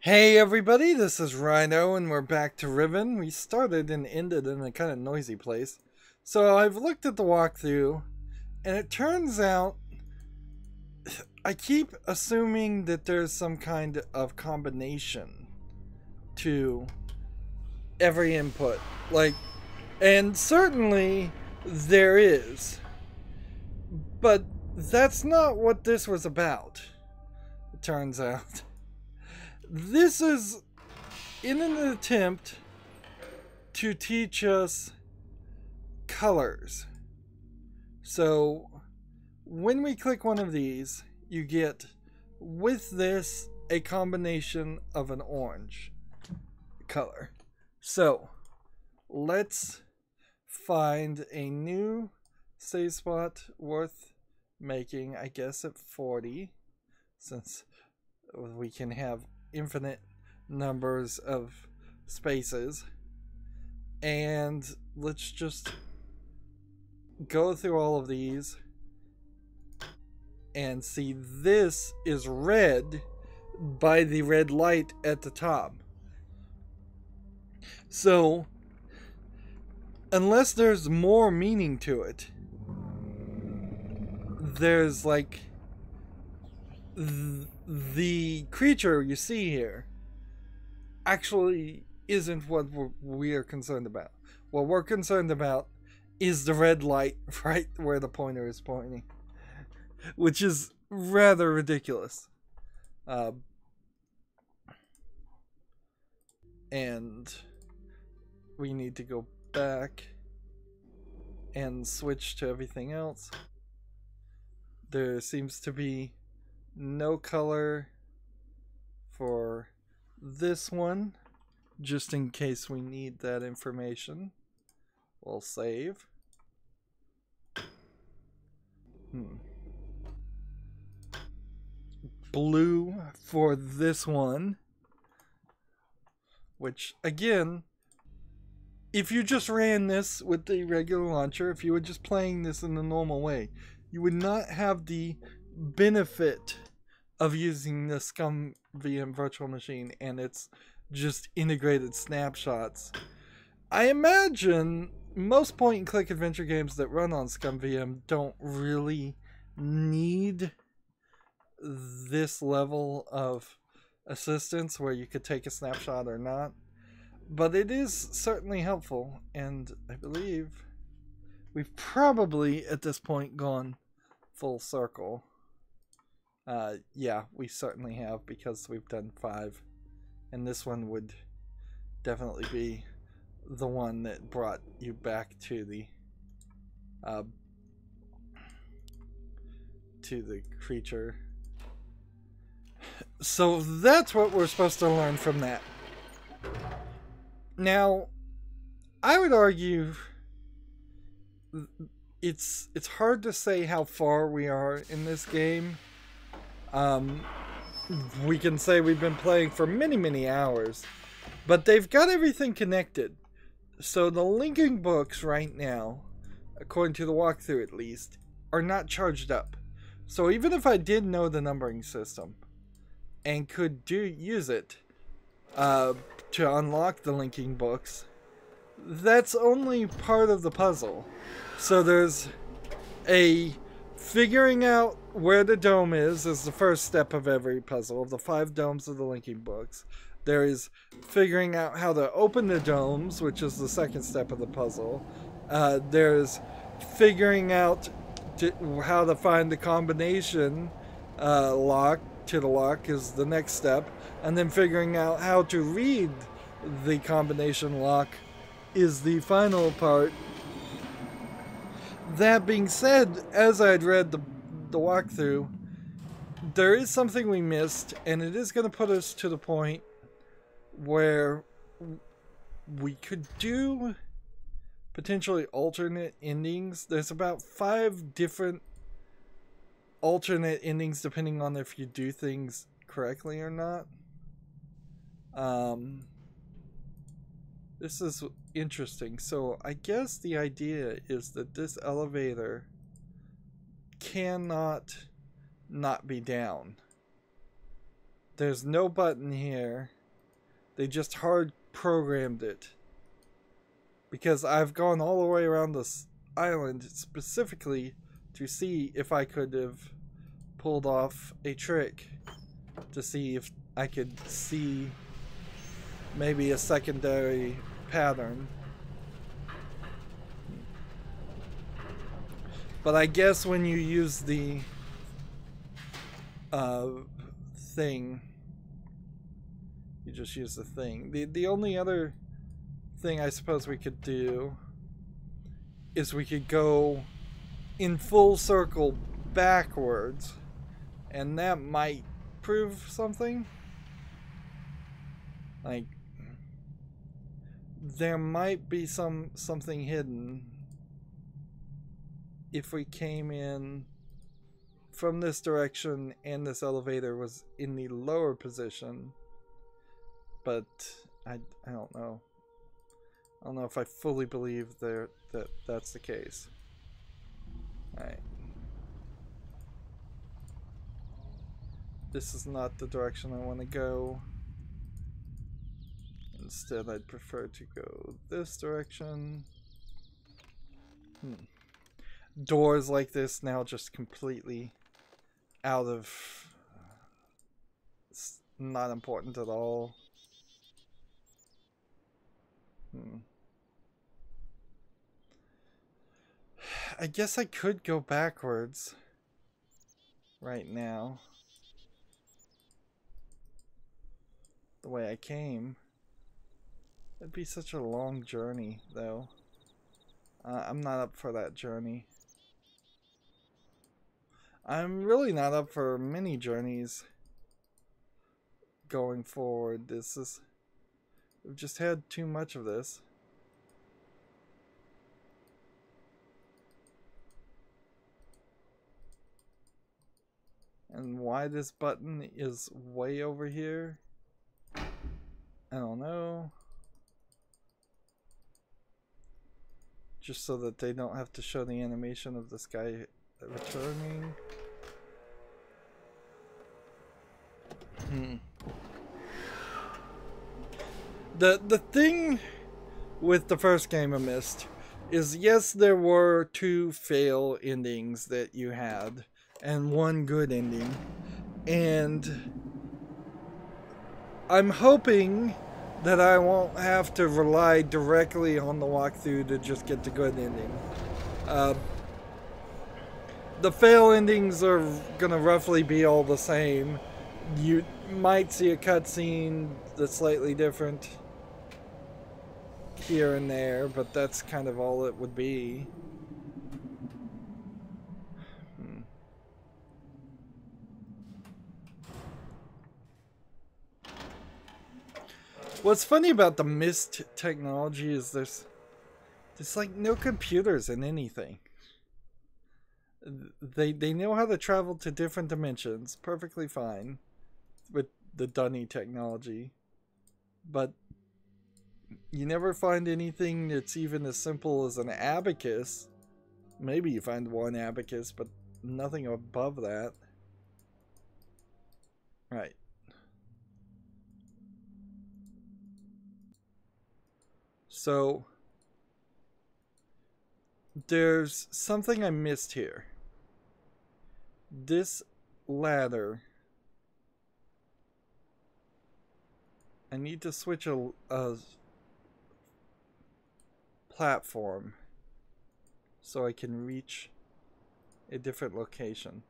Hey everybody, this is Rydo and we're back to Riven. We started and ended in a kind of noisy place. So I've looked at the walkthrough and it turns out I keep assuming that there's some kind of combination to every input. And certainly there is. But that's not what this was about, it turns out. This is in an attempt to teach us colors. So when we click one of these, you get with this a combination of an orange color. So let's find a new save spot worth making, I guess at 40, since we can have infinite numbers of spaces, and let's just go through all of these and see this is red by the red light at the top. So unless there's more meaning to it, there's like the creature you see here actually isn't what we are concerned about. What we're concerned about is the red light right where the pointer is pointing, which is rather ridiculous. And we need to go back and switch to everything else. There seems to be no color for this one, just in case we need that information. We'll save. Blue for this one, which again, if you just ran this with the regular launcher, if you were just playing this in the normal way, you would not have the benefit of using the Scum VM virtual machine and its just integrated snapshots. I imagine most point and click adventure games that run on Scum VM don't really need this level of assistance where you could take a snapshot or not, but it is certainly helpful, and I believe we've probably at this point gone full circle. Yeah, we certainly have, because we've done 5, and this one would definitely be the one that brought you back to the creature. So that's what we're supposed to learn from that. Now, I would argue it's hard to say how far we are in this game. We can say we've been playing for many hours, but they've got everything connected. So the linking books right now, according to the walkthrough at least, are not charged up. So even if I did know the numbering system and could use it to unlock the linking books, that's only part of the puzzle. So there's a figuring out where the dome is the first step of every puzzle, of the 5 domes of the linking books. There is figuring out how to open the domes, which is the second step of the puzzle. There's figuring out how to find the combination lock to the lock is the next step. And then figuring out how to read the combination lock is the final part. That being said, as I'd read the walkthrough, there is something we missed, and it is going to put us to the point where we could do potentially alternate endings. There's about 5 different alternate endings depending on if you do things correctly or not. This is interesting. So I guess the idea is that this elevator cannot not be down. There's no button here. They just hard programmed it. Because I've gone all the way around this island specifically to see if I could have pulled off a trick. To see if I could see maybe a secondary pattern. But I guess when you use the thing, you just use the thing. The only other thing I suppose we could do is we could go in full circle backwards, and that might prove something. Like there might be something hidden if we came in from this direction and this elevator was in the lower position. But I don't know. I don't know if I fully believe that's the case. Alright. This is not the direction I want to go. Instead, I'd prefer to go this direction. Doors like this now just completely out of... It's not important at all. I guess I could go backwards right now. The way I came. It'd be such a long journey, though. I'm not up for that journey. I'm really not up for many journeys going forward. We've just had too much of this. And why this button is way over here, I don't know. Just so that they don't have to show the animation of this guy returning. The thing with the first game of MYST is, yes, there were 2 fail endings that you had and 1 good ending, and I'm hoping that I won't have to rely directly on the walkthrough to just get the good ending. The fail endings are gonna roughly be all the same. You might see a cutscene that's slightly different here and there, but that's kind of all it would be. What's funny about the MYST technology is there's like no computers in anything. They know how to travel to different dimensions perfectly fine with the Dunny technology, but you never find anything that's even as simple as an abacus. Maybe you find 1 abacus, but nothing above that. Right. So there's something I missed here. This ladder, I need to switch a platform so I can reach a different location.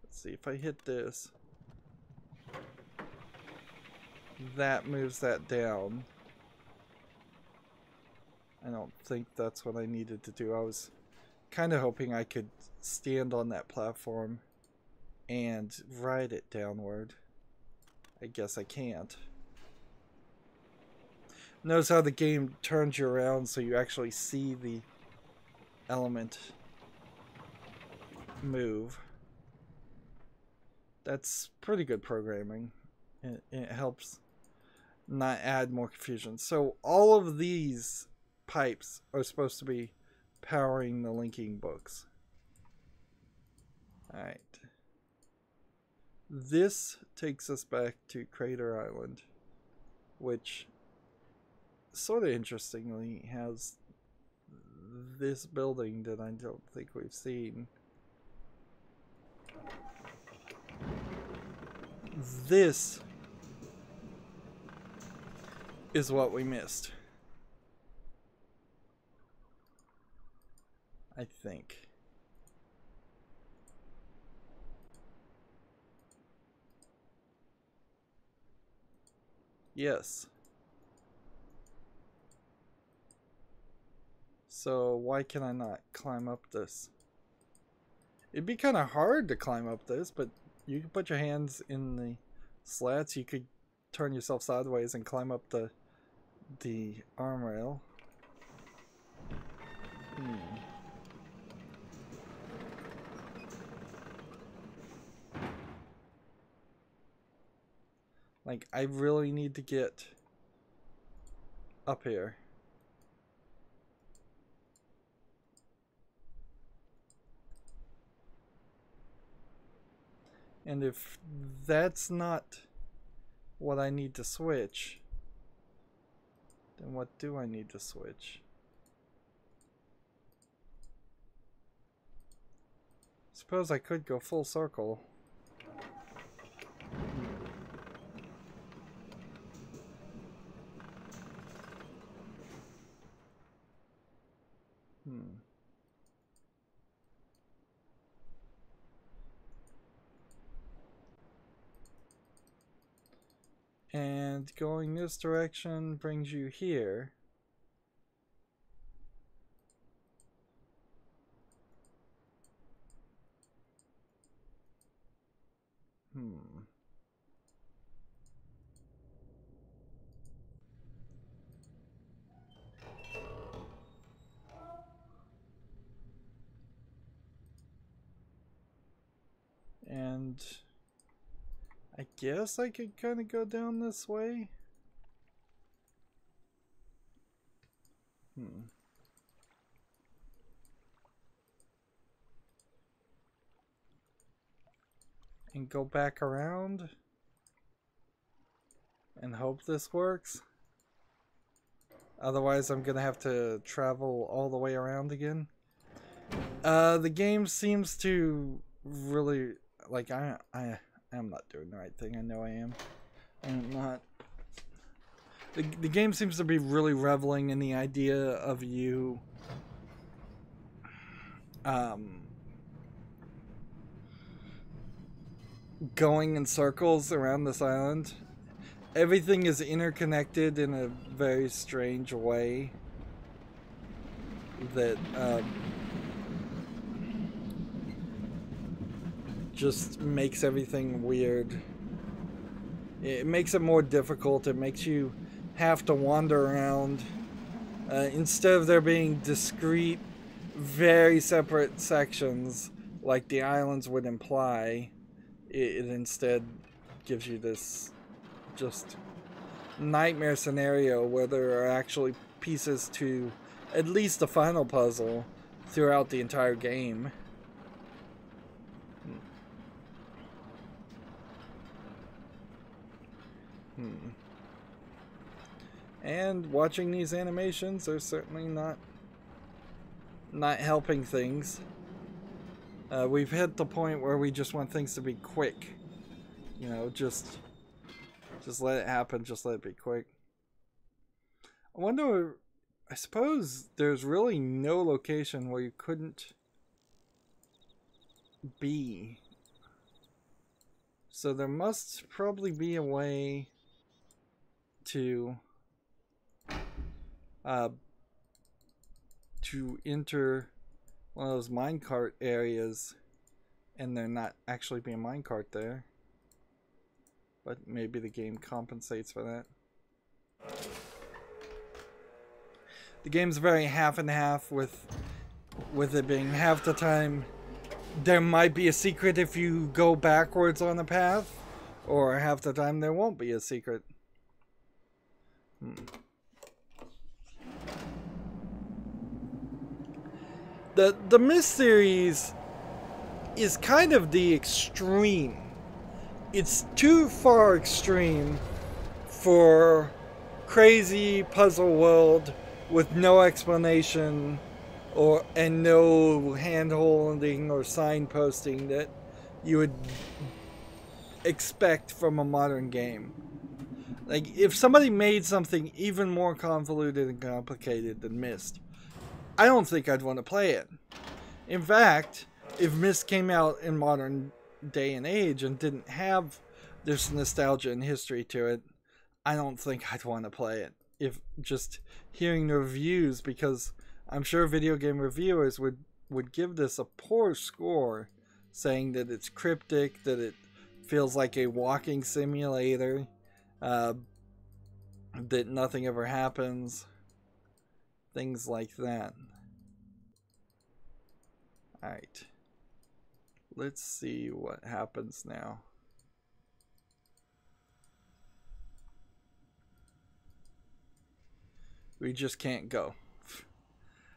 Let's see if I hit this. That moves that down. I don't think that's what I needed to do. I was kind of hoping I could stand on that platform and ride it downward. I guess I can't. Notice how the game turns you around so you actually see the element move. That's pretty good programming. It helps not add more confusion. So all of these pipes are supposed to be powering the linking books. Alright. This takes us back to Crater Island, which sort of interestingly has this building that I don't think we've seen. This is what we missed, I think. Yes. So why can I not climb up this? It'd be kind of hard to climb up this, but you can put your hands in the slats. You could turn yourself sideways and climb up the arm rail. Like, I really need to get up here. And if that's not what I need to switch, then what do I need to switch? Suppose I could go full circle. And going this direction brings you here. And I guess I could kind of go down this way. And go back around and hope this works. Otherwise, I'm gonna have to travel all the way around again. The game seems to really, like, I am not doing the right thing. I know I am. I'm not. The game seems to be really reveling in the idea of you going in circles around this island. Everything is interconnected in a very strange way that just makes everything weird. It makes it more difficult. It makes you have to wander around. Instead of there being discrete, very separate sections like the islands would imply, it instead gives you this just nightmare scenario where there are actually pieces to at least the final puzzle throughout the entire game. And watching these animations are certainly not helping things. We've hit the point where we just want things to be quick. You know, just let it happen, just let it be quick. I wonder, I suppose there's really no location where you couldn't be. So there must probably be a way to enter one of those minecart areas and there not actually be a minecart there. But maybe the game compensates for that. The game's very half and half, with it being half the time there might be a secret if you go backwards on the path, or half the time there won't be a secret. The MYST series is kind of the extreme it's too far extreme for crazy puzzle world with no explanation and no hand holding or signposting that you would expect from a modern game. Like, if somebody made something even more convoluted and complicated than MYST, I don't think I'd want to play it. In fact, if MYST came out in modern day and age and didn't have this nostalgia and history to it, I don't think I'd want to play it. If just hearing the reviews, because I'm sure video game reviewers would give this a poor score, saying that it's cryptic, that it feels like a walking simulator, that nothing ever happens, things like that. Alright, let's see what happens now. We just can't go.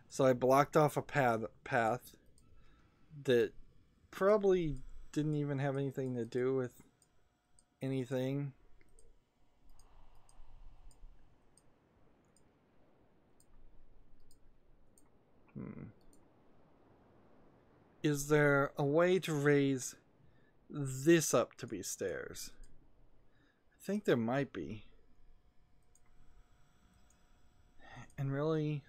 So I blocked off a path that probably didn't even have anything to do with anything. Is there a way to raise this up to be stairs? I think there might be. And really,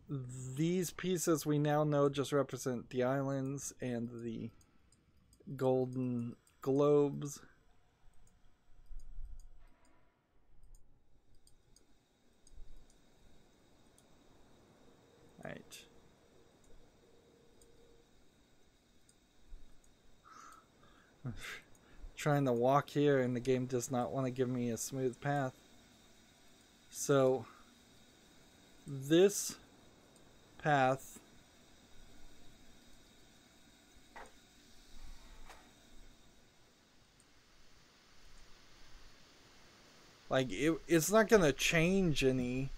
these pieces we now know just represent the islands and the golden globes. Right. Trying to walk here and the game does not want to give me a smooth path. So this path like it's not gonna change any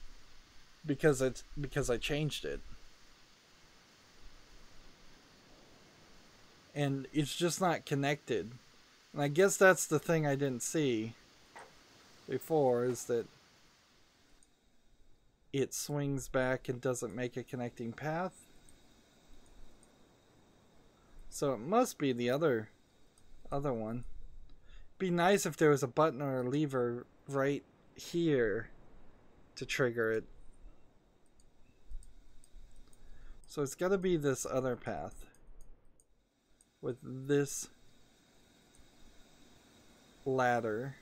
because I changed it. And it's just not connected. And I guess that's the thing I didn't see before, is that it swings back and doesn't make a connecting path. So it must be the other one. Be nice if there was a button or a lever right here to trigger it. So it's got to be this other path with this ladder,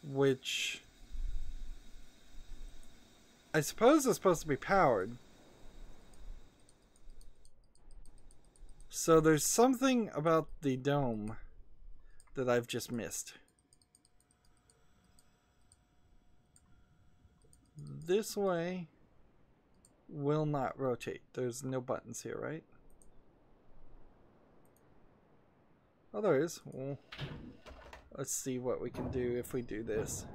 which I suppose is supposed to be powered. So there's something about the dome that I've just missed. This way will not rotate. There's no buttons here, right? Oh, there is. Well, let's see what we can do if we do this.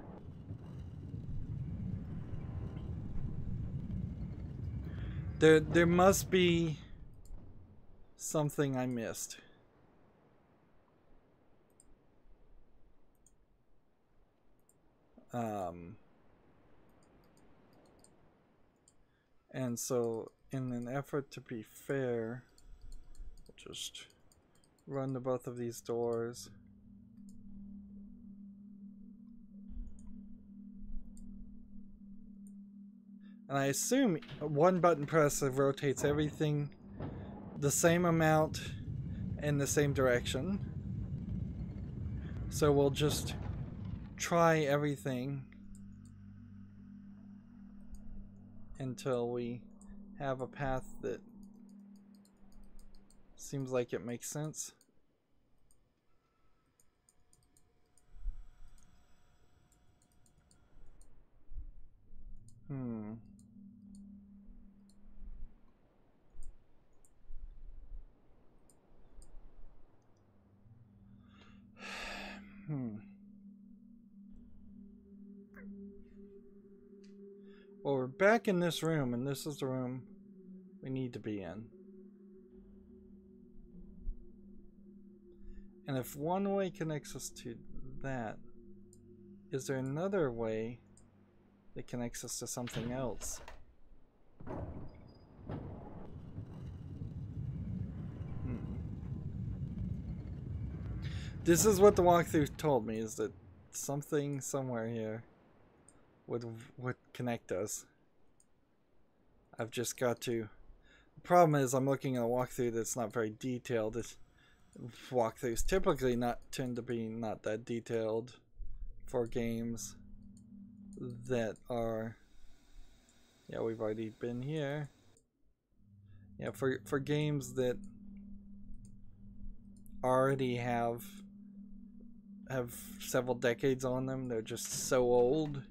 There must be something I missed. And so in an effort to be fair, I'll just run to both of these doors. And I assume one button press rotates everything the same amount in the same direction. So we'll just try everything until we have a path that seems like it makes sense. Well, we're back in this room, and this is the room we need to be in. And if one way connects us to that, is there another way that connects us to something else? This is what the walkthrough told me, is that something somewhere here would connect us. I've just got to... The problem is I'm looking at a walkthrough that's not very detailed. Walkthroughs typically tend to be not that detailed for games that are... Yeah, we've already been here. Yeah, for games that already have several decades on them, they're just so old.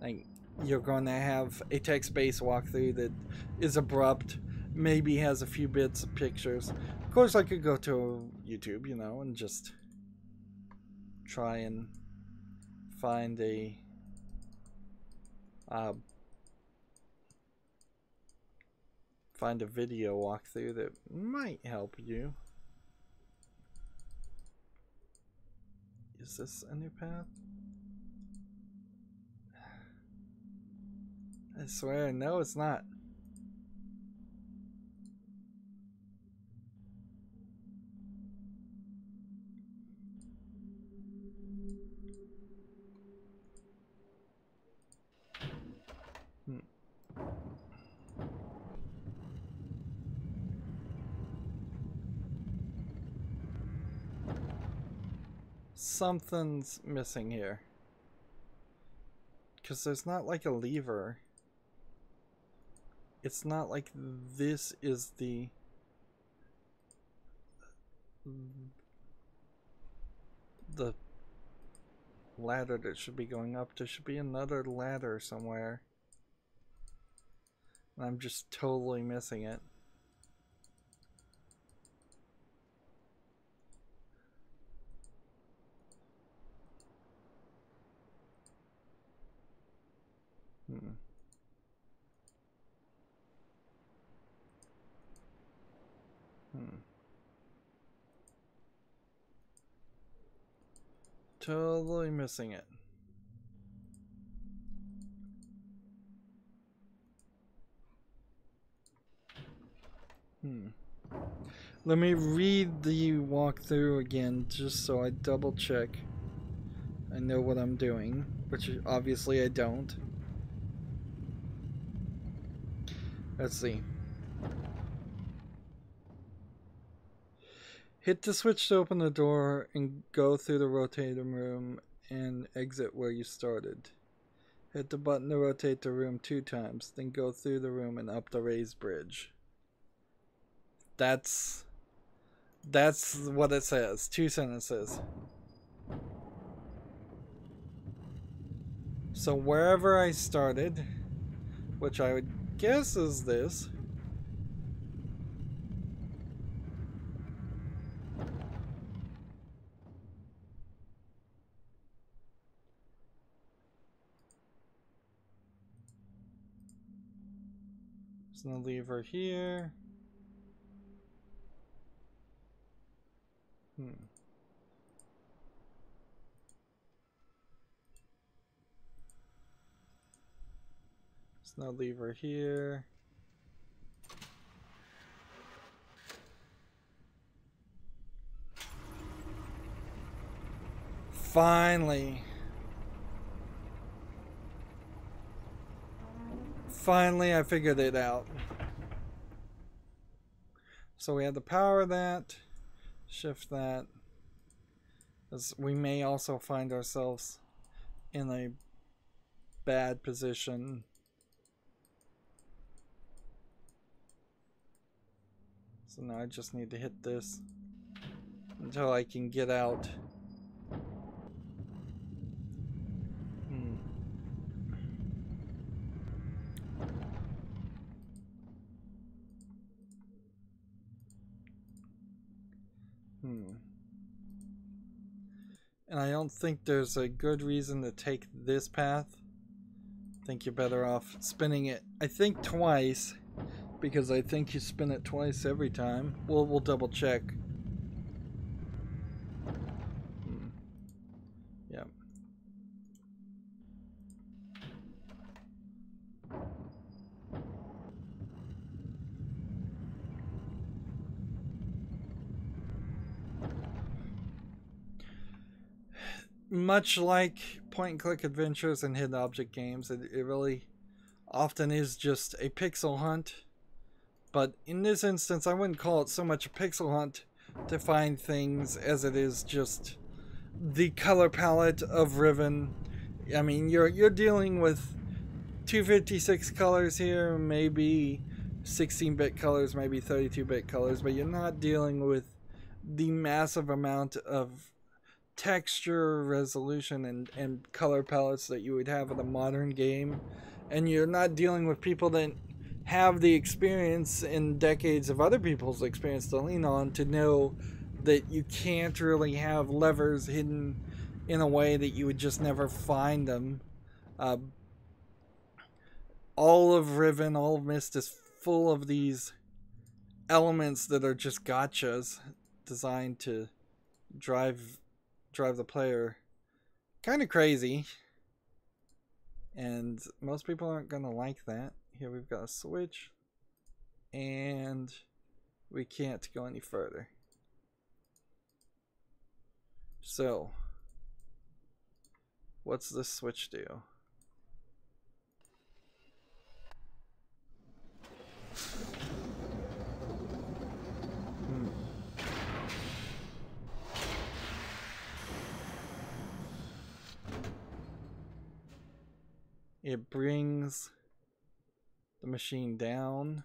Like, you're going to have a text-based walkthrough that is abrupt, maybe has a few bits of pictures. Of course, I could go to YouTube, you know, and just try and find a video walkthrough that might help you. Is this a new path? I swear, no, it's not. Something's missing here. Because there's not like a lever. It's not like this is the ladder that should be going up. There should be another ladder somewhere. And I'm just totally missing it. Totally missing it. Let me read the walkthrough again just so I double check I know what I'm doing, which obviously I don't. Let's see. Hit the switch to open the door and go through the rotating room and exit where you started. Hit the button to rotate the room 2 times, then go through the room and up the raised bridge. That's what it says. 2 sentences. So wherever I started, which I would guess is this. There's no lever here. There's no lever here. Finally. Finally, I figured it out. So we had to power that, shift that. As we may also find ourselves in a bad position. So now I just need to hit this until I can get out. And I don't think there's a good reason to take this path. I think you're better off spinning it, I think, twice, because I think you spin it twice every time. We'll double check. much like point and click adventures and hidden object games, it really often is just a pixel hunt. But in this instance, I wouldn't call it so much a pixel hunt to find things as it is just the color palette of Riven. I mean, you're dealing with 256 colors here, maybe 16-bit colors, maybe 32-bit colors, but you're not dealing with the massive amount of texture, resolution, and color palettes that you would have in a modern game. And you're not dealing with people that have the experience and decades of other people's experience to lean on to know that you can't really have levers hidden in a way that you would just never find them. All of Riven, all of MYST is full of these elements that are just gotchas designed to drive the player kind of crazy. And most people aren't going to like that. Here we've got a switch, and we can't go any further. So, what's this switch do? It brings the machine down,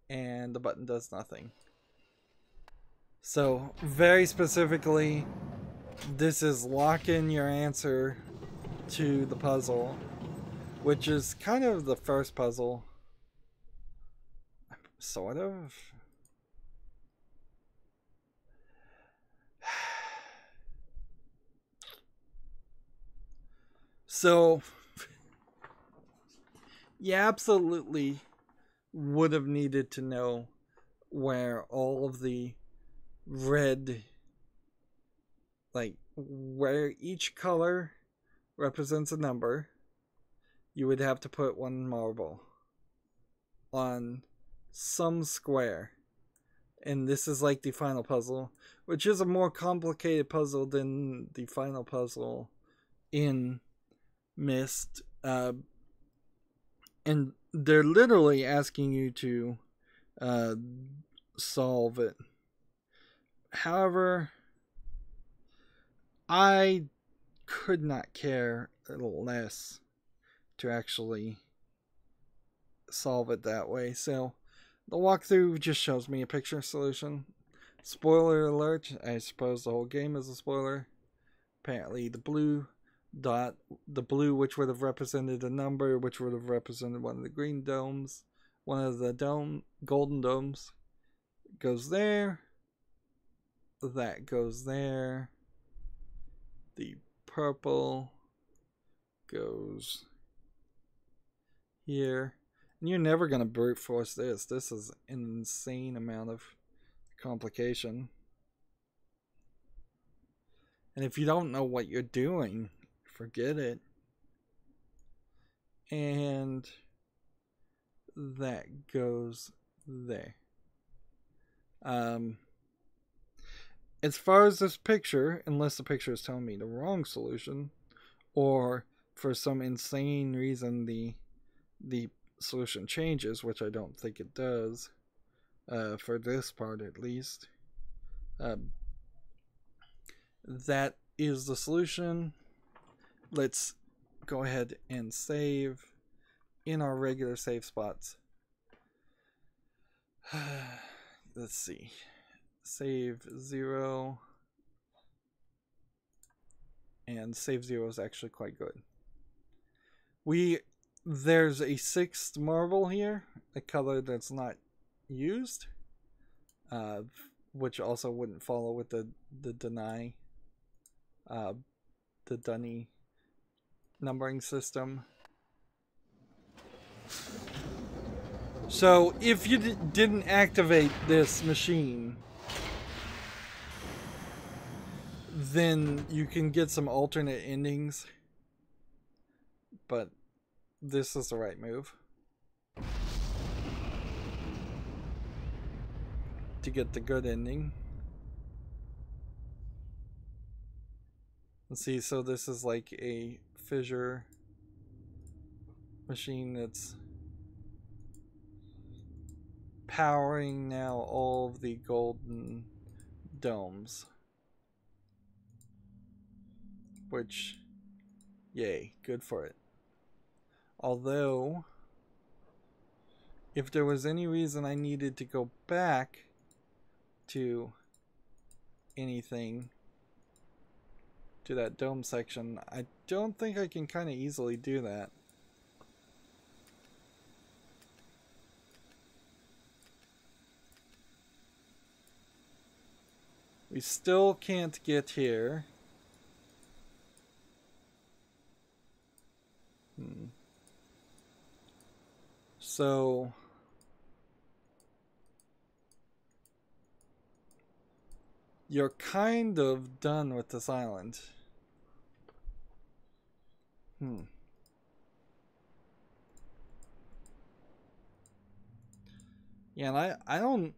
and the button does nothing. So, very specifically, this is lock in your answer to the puzzle, which is kind of the first puzzle. Sort of. So, you absolutely would have needed to know where all of the red, like where each color represents a number. You would have to put one marble on some square. And this is like the final puzzle, which is a more complicated puzzle than the final puzzle in MYST. And they're literally asking you to solve it. However, I could not care a little less to actually solve it that way. So the walkthrough just shows me a picture solution. Spoiler alert, I suppose the whole game is a spoiler. Apparently the blue dot, the blue which would have represented a number, which would have represented one of the green domes, one of the golden domes, goes there. That goes there. The purple goes here. And you're never going to brute force this. This is an insane amount of complication. And if you don't know what you're doing, forget it. And that goes there. As far as this picture, unless the picture is telling me the wrong solution, or for some insane reason the solution changes, which I don't think it does, for this part at least, that is the solution. Let's go ahead and save in our regular save spots. Let's see. Save 0. And save 0 is actually quite good. There's a 6th marble here, a color that's not used, which also wouldn't follow with the deny, the dunny numbering system. So if you didn't activate this machine, then you can get some alternate endings, but this is the right move to get the good ending. Let's see, so this is like a fissure machine that's powering now all of the golden domes. Which, yay, good for it. Although, if there was any reason I needed to go back to anything, to that dome section, I don't think I can kind of easily do that. We still can't get here. So you're kind of done with this island. Yeah, and I don't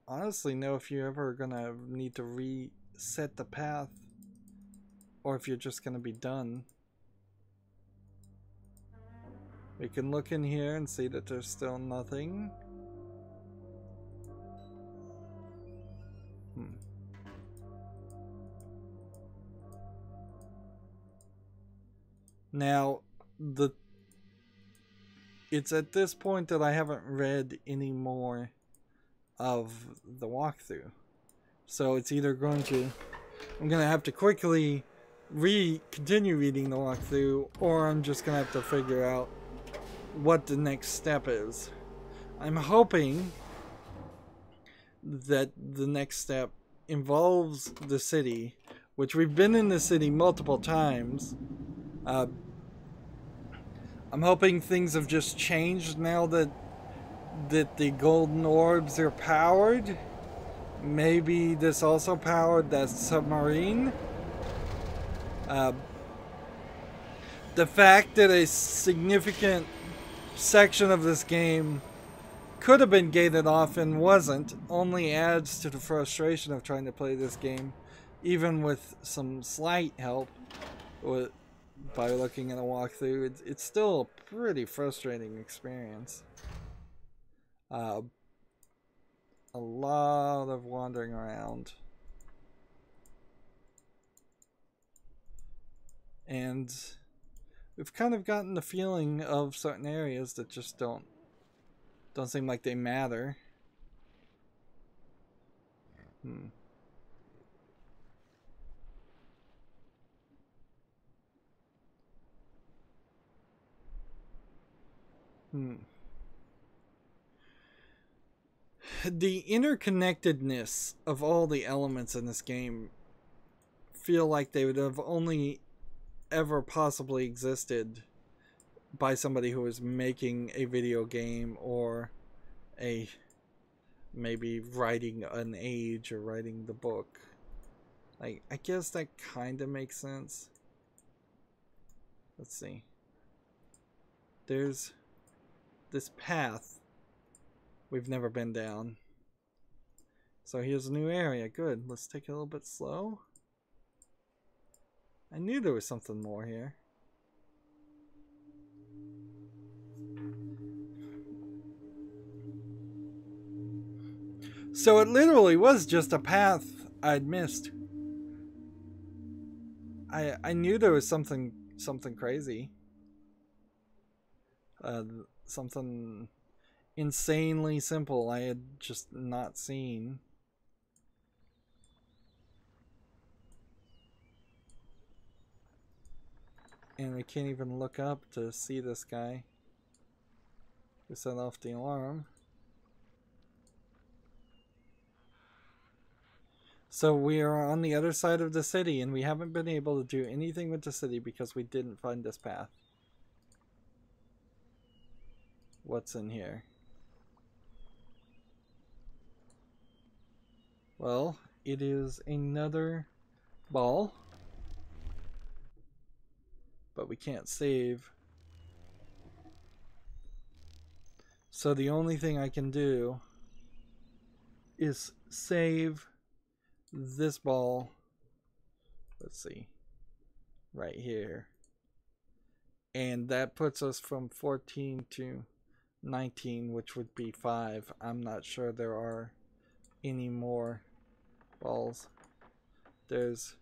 honestly know if you're ever gonna need to reset the path or if you're just gonna be done. We can look in here and see that there's still nothing. Now, it's at this point that I haven't read any more of the walkthrough. So it's either I'm gonna have to quickly continue reading the walkthrough, or I'm just gonna have to figure out what the next step is. I'm hoping that the next step involves the city, which we've been in the city multiple times. I'm hoping things have just changed now that the golden orbs are powered. Maybe this also powered that submarine. The fact that a significant section of this game could have been gated off and wasn't only adds to the frustration of trying to play this game, even with some slight help by looking at a walkthrough. It's still a pretty frustrating experience. A lot of wandering around. And we've kind of gotten the feeling of certain areas that just don't seem like they matter. The interconnectedness of all the elements in this game feel like they would have only ever possibly existed by somebody who was making a video game, or maybe writing an age or writing the book. I guess that kind of makes sense. Let's see. There's this path we've never been down. So here's a new area. Good. Let's take it a little bit slow. I knew there was something more here. So it literally was just a path I'd missed. I knew there was something crazy. Something insanely simple I had just not seen. And we can't even look up to see this guy who set off the alarm. So we are on the other side of the city, and we haven't been able to do anything with the city because we didn't find this path. What's in here? Well, it is another ball. But we can't save. So the only thing I can do is save this ball. Let's see. right here. And that puts us from 14 to 19, which would be 5. I'm not sure there are any more balls. There's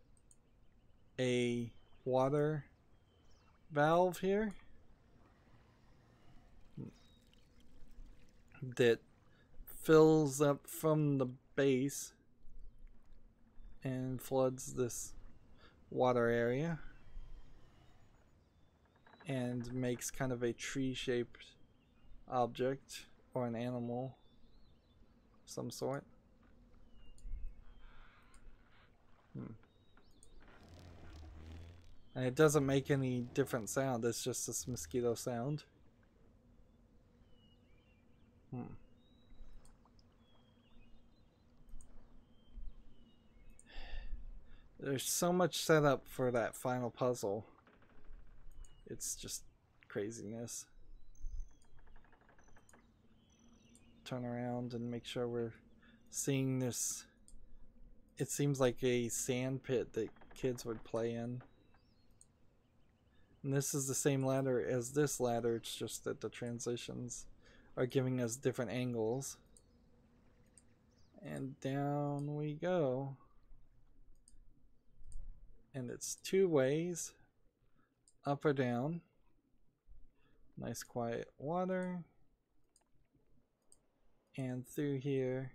a water valve here that fills up from the base and floods this water area and makes kind of a tree-shaped object or an animal of some sort. And it doesn't make any different sound, it's just this mosquito sound. There's so much setup for that final puzzle. It's just craziness. Turn around and make sure we're seeing this. It seems like a sand pit that kids would play in. And this is the same ladder as this ladder, it's just that the transitions are giving us different angles. And down we go. And it's 2 ways, up or down. Nice quiet water. And through here,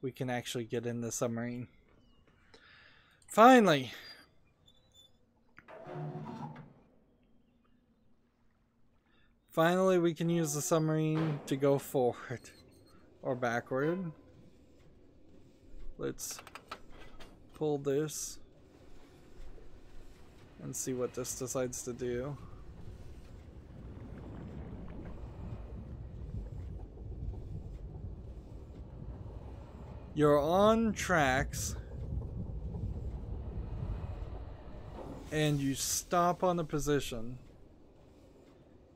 we can actually get in the submarine. Finally! Finally, we can use the submarine to go forward or backward. Let's pull this and see what this decides to do. You're on tracks and you stop on a position,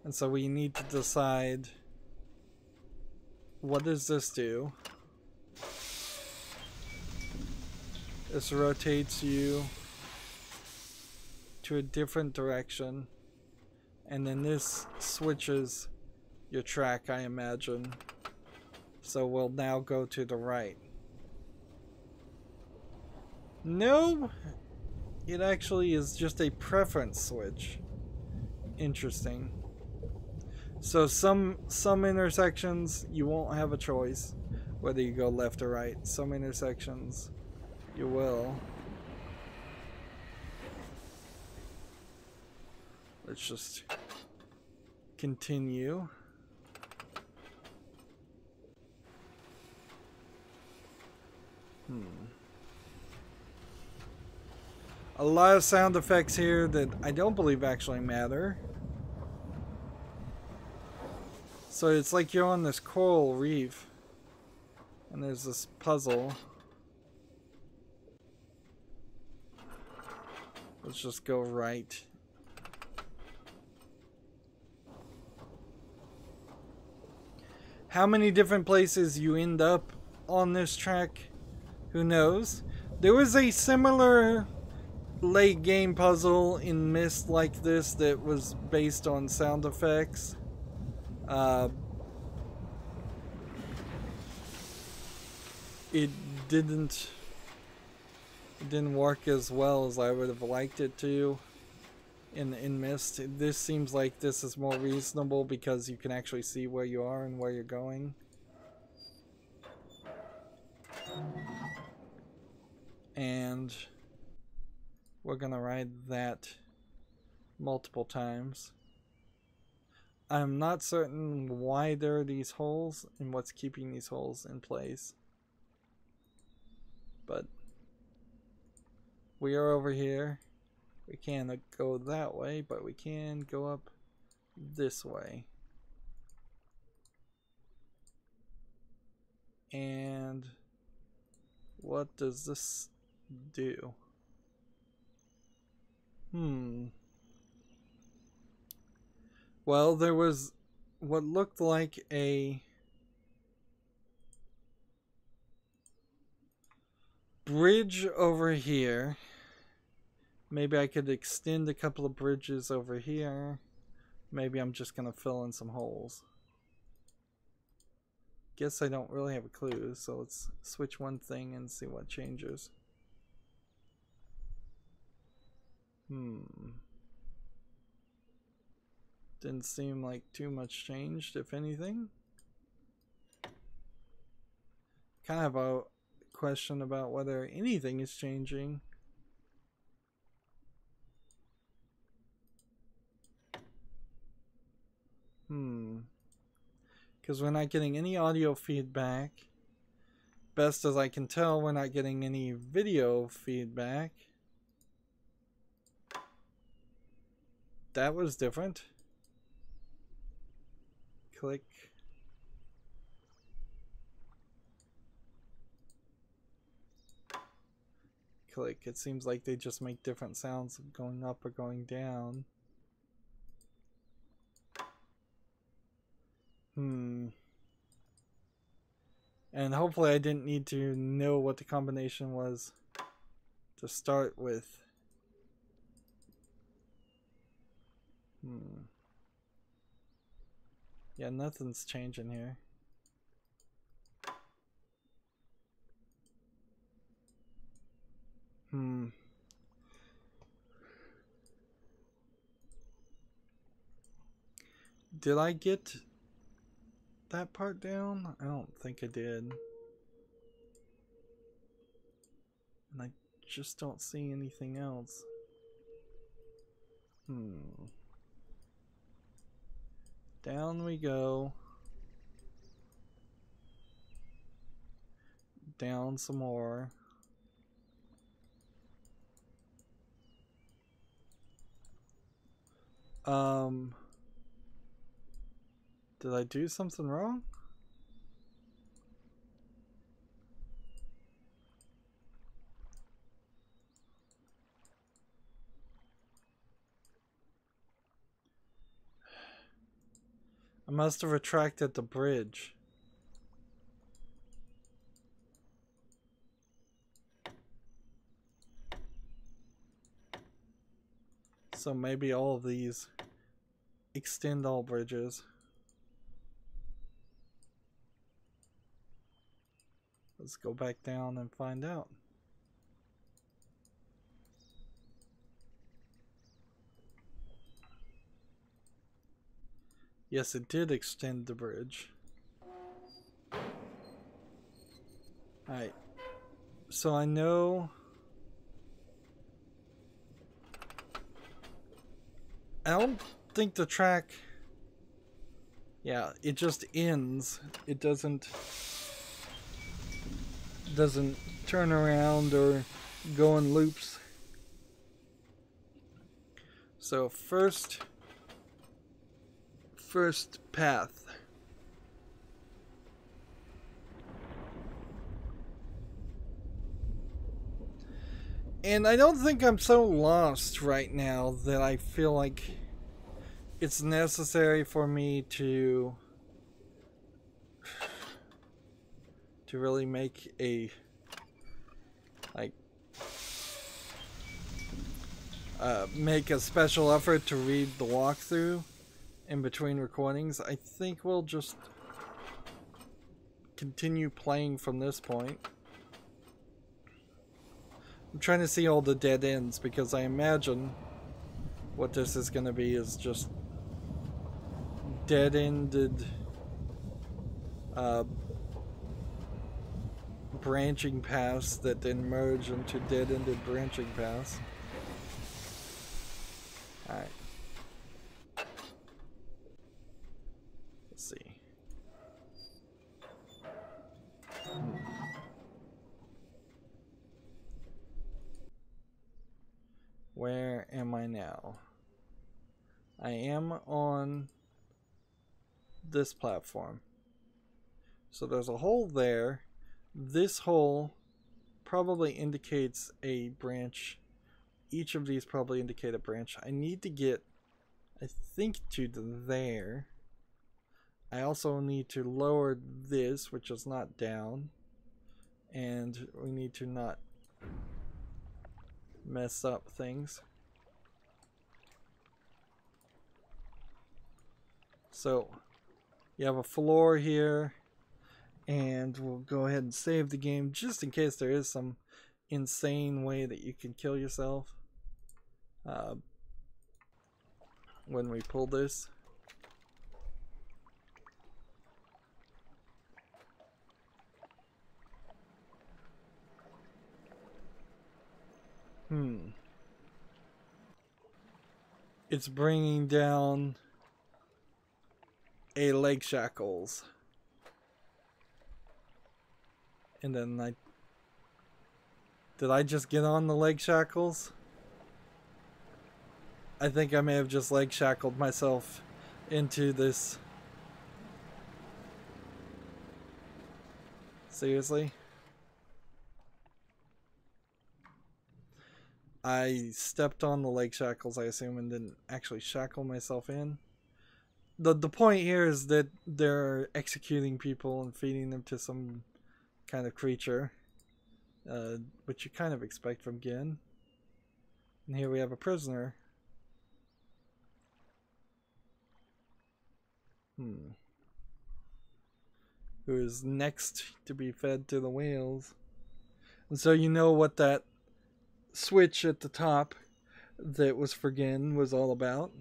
and so we need to decide, what does this do? This rotates you to a different direction, and then this switches your track, I imagine. So we'll now go to the right. No, it actually is just a preference switch. Interesting. So some intersections you won't have a choice whether you go left or right. Some intersections you will. Let's just continue. A lot of sound effects here that I don't believe actually matter. So it's like you're on this coral reef and there's this puzzle. Let's just go right. How many different places you end up on this track, who knows? There was a similar late game puzzle in MYST like this that was based on sound effects. It didn't work as well as I would have liked it to in MYST. This seems like this is more reasonable because you can actually see where you are and where you're going. And we're gonna ride that multiple times. I'm not certain why there are these holes and what's keeping these holes in place. But we are over here. We can't go that way, but we can go up this way. And what does this do? Well, there was what looked like a bridge over here Maybe I could extend a couple of bridges over here. Maybe I'm just gonna fill in some holes. Guess I don't really have a clue, so let's switch one thing and see what changes. Didn't seem like too much changed, if anything. Kind of a question about whether anything is changing. Because we're not getting any audio feedback. Best as I can tell, we're not getting any video feedback. That was different. Click. Click. It seems like they just make different sounds going up or going down. And hopefully I didn't need to know what the combination was to start with. Yeah, nothing's changing here. Did I get that part down? I don't think I did. And I just don't see anything else. Down we go. Down some more. Did I do something wrong? I must have retracted the bridge. So maybe all of these extend all bridges. Let's go back down and find out. Yes, it did extend the bridge. Alright. So I know... I don't think the track... Yeah, it just ends. It doesn't turn around or go in loops. So first path. And I don't think I'm so lost right now that I feel like it's necessary for me to really make a make a special effort to read the walkthrough in between recordings. I think we'll just continue playing from this point. I'm trying to see all the dead ends because I imagine what this is going to be is just dead-ended branching paths that then merge into dead-ended branching paths. Alright. Let's see. Where am I now? I am on this platform. So there's a hole there. This hole probably indicates a branch. Each of these probably indicate a branch. I need to get, I think, to there. I also need to lower this, which is not down. And we need to not mess up things. So you have a floor here, and we'll go ahead and save the game just in case there is some insane way that you can kill yourself when we pull this. It's bringing down a leg shackles. And then did I just get on the leg shackles? I think I may have just leg shackled myself into this. Seriously? I stepped on the leg shackles, I assume, and didn't actually shackle myself in. The point here is that they're executing people and feeding them to some kind of creature, which you kind of expect from Gin. And here we have a prisoner. Who is next to be fed to the whales. And so you know what that switch at the top that was for Gin was all about.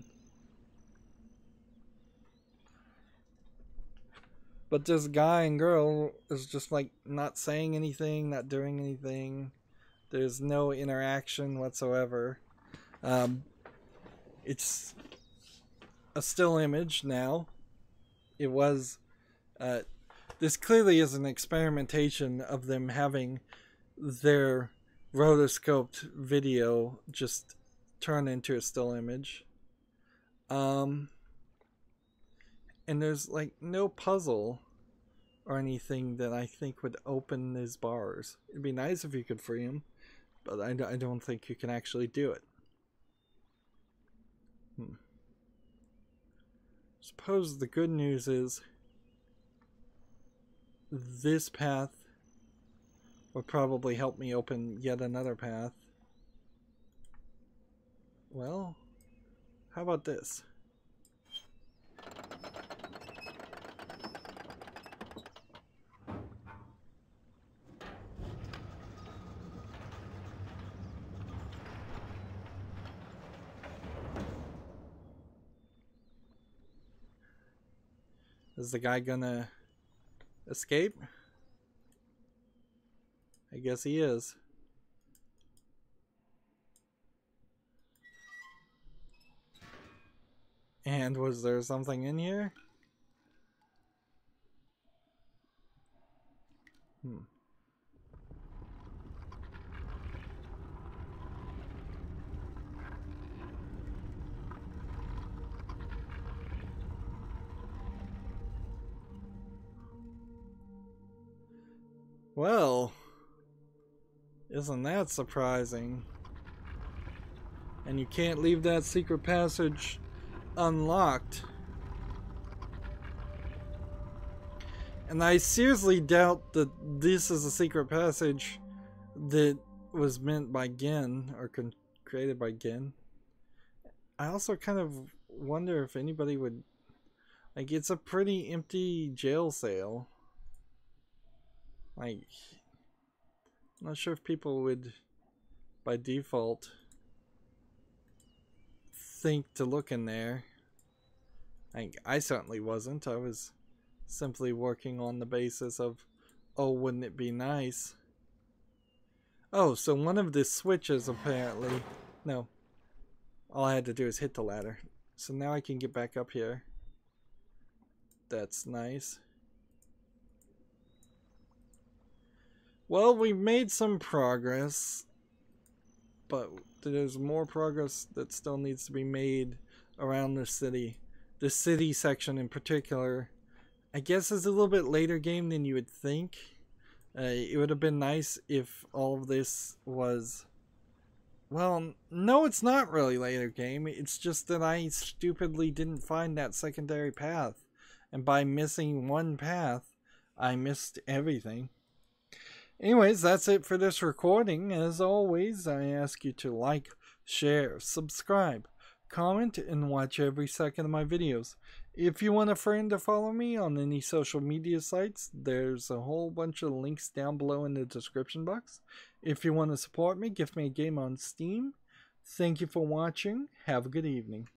But this guy and girl is just like not saying anything, not doing anything. There's no interaction whatsoever. It's a still image now. It was this clearly is an experimentation of them having their rotoscoped video just turn into a still image. And there's like no puzzle or anything that I think would open his bars. It'd be nice if you could free him, but I don't think you can actually do it. Suppose the good news is this path would probably help me open yet another path. Well, how about this? Is the guy gonna escape? I guess he is. And was there something in here? Well, isn't that surprising? And you can't leave that secret passage unlocked. And I seriously doubt that this is a secret passage that was meant by Gin or created by Gin. I also kind of wonder if anybody would, like, it's a pretty empty jail cell. Like, I'm not sure if people would, by default, think to look in there. I certainly wasn't. I was simply working on the basis of, oh, wouldn't it be nice? Oh, so one of the switches apparently, no, all I had to do is hit the ladder. So now I can get back up here. That's nice. Well, we've made some progress, but there's more progress that still needs to be made around the city. The city section in particular, I guess, is a little bit later game than you would think. It would have been nice if all of this was... Well, no, it's not really later game. It's just that I stupidly didn't find that secondary path. And by missing one path, I missed everything. Anyways, that's it for this recording. As always, I ask you to like, share, subscribe, comment, and watch every second of my videos. If you want a friend to follow me on any social media sites, there's a whole bunch of links down below in the description box. If you want to support me, give me a game on Steam. Thank you for watching. Have a good evening.